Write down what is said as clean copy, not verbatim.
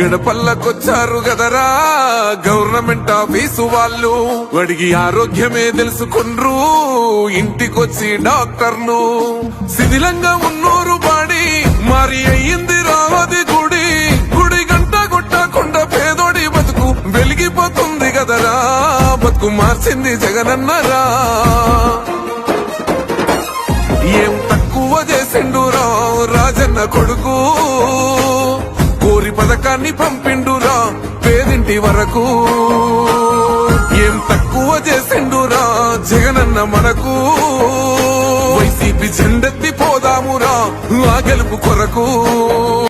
గడపల్లకొచ్చారు గదరా government office వాళ్ళు, అడిగి ఆరోగ్యమే తెలుసుకుండ్రు ఇంటికొచ్చి డాక్టర్లు. శిథిలంగా ఉన్నోరు బాడి మరి అయ్యింది రావది గుడి, గుడి గంట కొట్టకుండా పేదోడి బతుకు వెలిగిపోతుంది గదరా, బతుకు మార్చింది జగనన్నరా. ఏం తక్కువ చేసిండురా రాజన్న కొడుకు, కోరి పథకాన్ని పంపిండురా పేదింటి వరకు. ఏం తక్కువ చేసిండురా జగనన్న మనకు, వైసీపీ జెండెత్తి పోదామురా ఆ గెలుపు కొరకు.